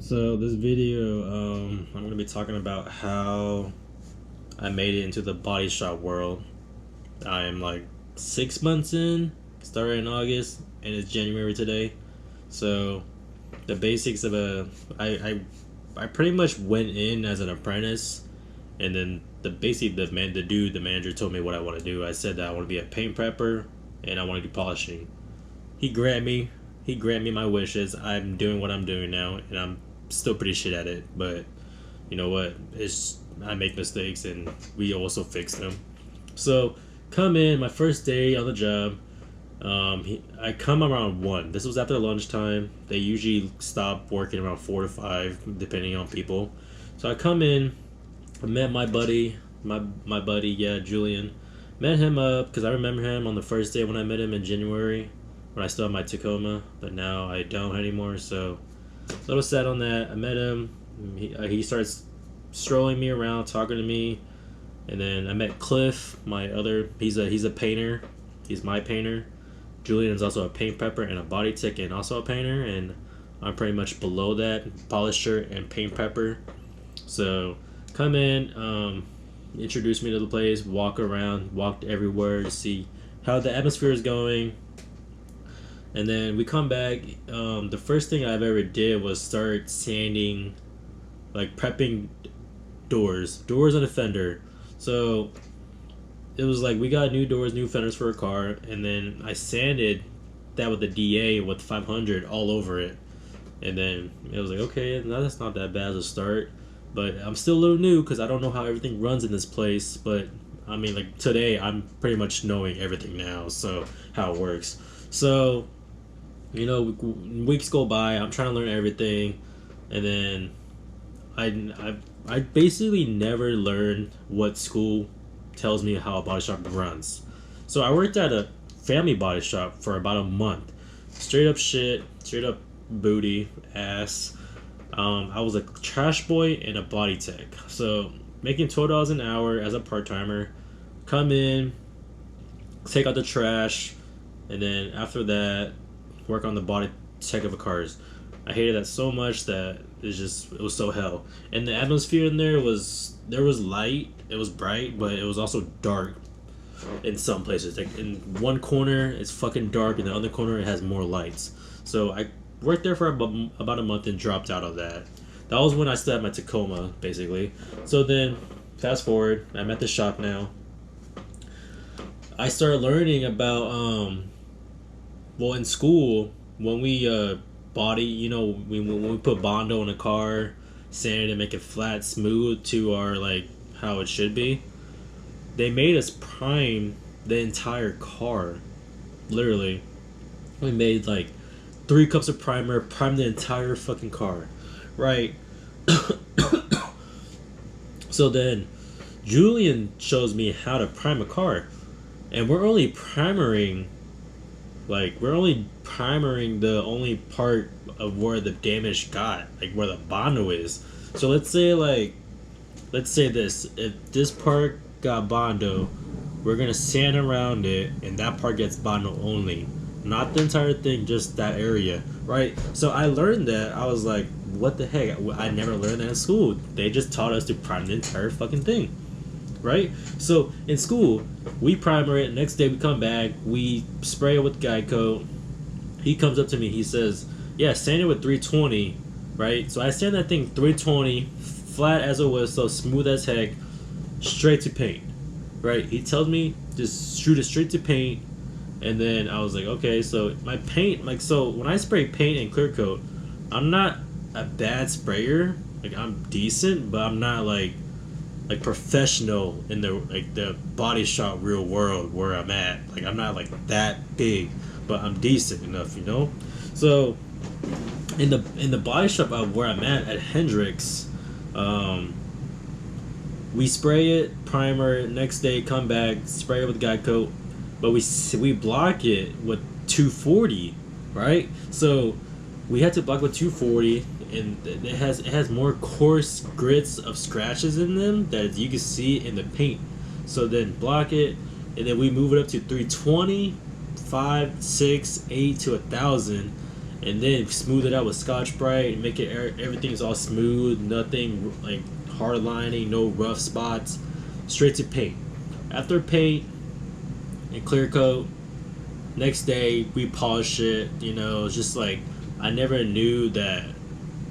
So this video, I'm going to be talking about how I made it into the body shop world. I am like 6 months in, started in August, and it's January today. So the basics of I pretty much went in as an apprentice, and then the manager told me what I want to do. I said that I want to be a paint prepper and I want to do polishing. He granted me my wishes. I'm doing what I'm doing now, and I'm still pretty shit at it. But you know what? I make mistakes, and we also fix them. So come in my first day on the job. I come around 1. This was after lunchtime. They usually stop working around 4 to 5, depending on people. So I come in. I met my buddy, Julian. Met him up because I remember him on the first day when I met him in January, when I still had my Tacoma, but now I don't anymore. So a little sad on that. I met him. He starts strolling me around, talking to me, and then I met Cliff, he's a painter. He's my painter. Julian's also a paint prepper and a body tech and also a painter, and I'm pretty much below that, polisher and paint prepper. So come in, introduce me to the place, walked everywhere to see how the atmosphere is going. And then we come back. The first thing I've ever did was start sanding, like prepping doors on a fender. So it was like we got new doors, new fenders for a car, and then I sanded that with the DA with 500 all over it. And then it was like, okay, no, that's not that bad as a start. But I'm still a little new because I don't know how everything runs in this place. But I mean, like today, I'm pretty much knowing everything now, so how it works. So, you know, weeks go by. I'm trying to learn everything, and then I basically never learned what school tells me how a body shop runs. So I worked at a family body shop for about a month. Straight up shit, straight up booty, ass. I was a trash boy and a body tech. So making $12 an hour as a part-timer. Come in, take out the trash, and then after that, work on the body tech of the cars. I hated that so much that it was so hell. And the atmosphere in there was light, it was bright, but it was also dark in some places. Like in one corner it's fucking dark, and the other corner it has more lights. So I worked there for about a month and dropped out of that. That was when I still had my Tacoma, basically. So then fast forward, I'm at the shop now. I started learning about well, in school, when we when we put Bondo in a car, sand it and make it flat, smooth to our, like, how it should be, they made us prime the entire car. Literally. We made, like, 3 cups of primer, prime the entire fucking car. Right? So then, Julian shows me how to prime a car. And we're only primering the only part of where the damage got, like where the Bondo is. So let's say this, if this part got Bondo, we're gonna sand around it, and that part gets Bondo only, not the entire thing, just that area, right? So I learned that. I was like, what the heck? I never learned that in school. They just taught us to prime the entire fucking thing, right? So in school, we primer it. Next day we come back, we spray it with Geico. He comes up to me, he says, yeah, sand it with 320, right? So I sand that thing 320, flat as a whistle, smooth as heck, straight to paint, right? He tells me just shoot it straight to paint. And then I was like, okay, so my paint, like, so when I spray paint and clear coat, I'm not a bad sprayer. Like, I'm decent, but I'm not like professional in the body shop real world where I'm at. Like, I'm not like that big, but I'm decent enough, you know. So in the body shop where I'm at Hendrix, we spray it, primer, next day come back, spray it with Guide Coat, but we block it with 240, right? So we had to block with 240, and it has more coarse grits of scratches in them that you can see in the paint. So then block it, and then we move it up to 320, 5, 6, 8 to 1,000, and then smooth it out with Scotch Brite, make it everything's all smooth, nothing like hard lining, no rough spots, straight to paint. After paint and clear coat, next day we polish it. It's just like I never knew that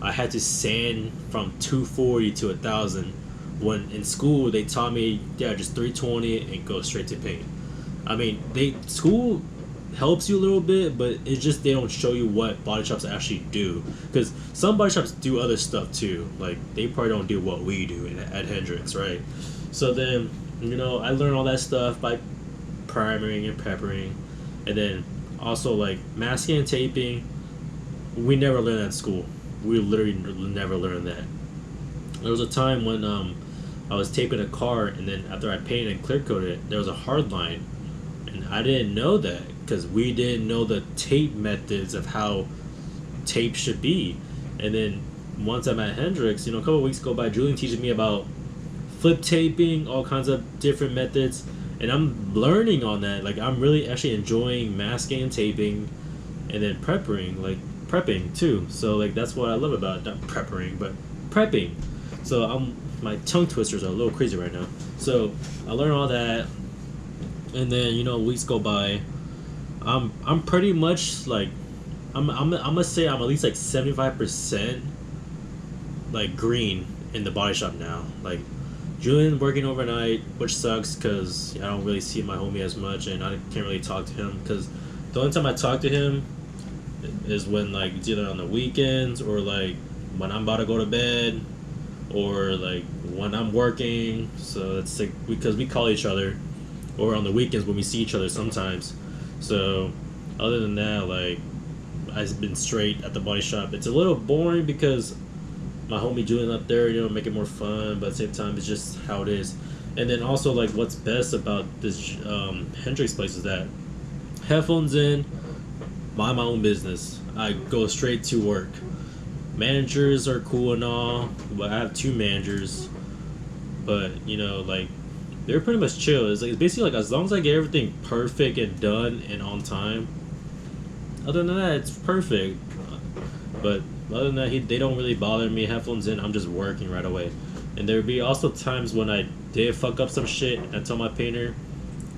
I had to sand from 240 to 1,000. When in school they taught me, yeah, just 320 and go straight to paint. I mean, school helps you a little bit, but it's just they don't show you what body shops actually do. Because some body shops do other stuff too. Like they probably don't do what we do at Hendrix, right? So then, I learned all that stuff by primering and peppering, and then also like masking and taping. We never learned that at school. We literally never learned that. There was a time when I was taping a car, and then after I painted and clear coated it, there was a hard line, and I didn't know that because we didn't know the tape methods of how tape should be. And then once I'm at Hendrix, a couple of weeks go by, Julian teaches me about flip taping, all kinds of different methods, and I'm learning on that. Like I'm really actually enjoying masking and taping, and then prepping too. So like that's what I love about it. Not prepping, but prepping. So my tongue twisters are a little crazy right now. So I learned all that, and then weeks go by. I'm pretty much like I'm gonna say I'm at least like 75% like green in the body shop now. Like Julian working overnight, which sucks because I don't really see my homie as much, and I can't really talk to him because the only time I talk to him is when like it's either on the weekends or like when I'm about to go to bed or like when I'm working. So it's like because we call each other, or on the weekends when we see each other sometimes. So other than that, like I've been straight at the body shop. It's a little boring because my homie Julian up there, make it more fun, but at the same time it's just how it is. And then also like what's best about this Hendrix place is that headphones in, mind my own business. I go straight to work. Managers are cool and all, but I have 2 managers, but like they're pretty much chill. It's basically like as long as I get everything perfect and done and on time, other than that it's perfect. But other than that, they don't really bother me. Headphones in, I'm just working right away. And there would be also times when I did fuck up some shit, and I tell my painter,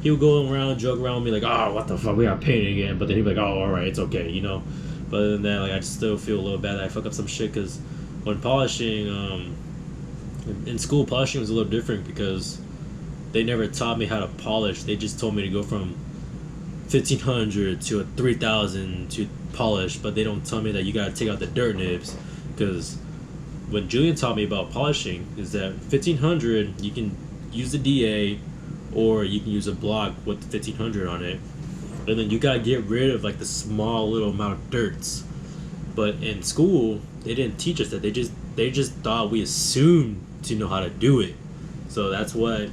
he would go around, joke around with me like, oh, what the fuck, we got painting again. But then he'd be like, oh, alright, it's okay, But other than that, like I still feel a little bad that I fuck up some shit, because when polishing, in school, polishing was a little different because they never taught me how to polish. They just told me to go from 1,500 to a 3,000 to polish, but they don't tell me that you gotta take out the dirt nibs. Because when Julian taught me about polishing, is that 1,500 you can use the DA, or you can use a block with the 1,500 on it, and then you gotta get rid of like the small little amount of dirts. But in school, they didn't teach us that. They just thought we assumed to know how to do it. So that's what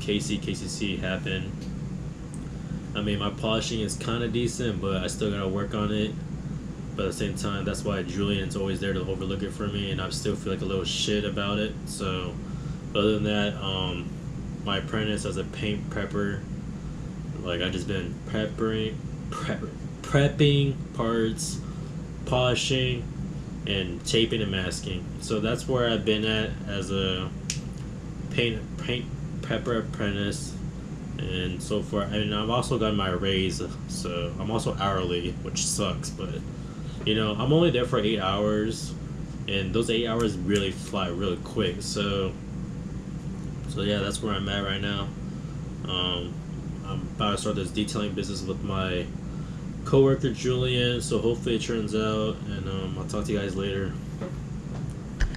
KCC happened. I mean, my polishing is kind of decent, but I still gotta work on it. But at the same time, that's why Julian's always there to overlook it for me, and I still feel like a little shit about it. So, other than that, my apprentice as a paint prepper, like I just been prepping parts, polishing, and taping and masking. So that's where I've been at as a paint prepper apprentice. And so far, I've also got my raise, so I'm also hourly, which sucks, but I'm only there for 8 hours, and those 8 hours really fly really quick. So yeah, that's where I'm at right now. I'm about to start this detailing business with my coworker Julian, so hopefully it turns out, and I'll talk to you guys later.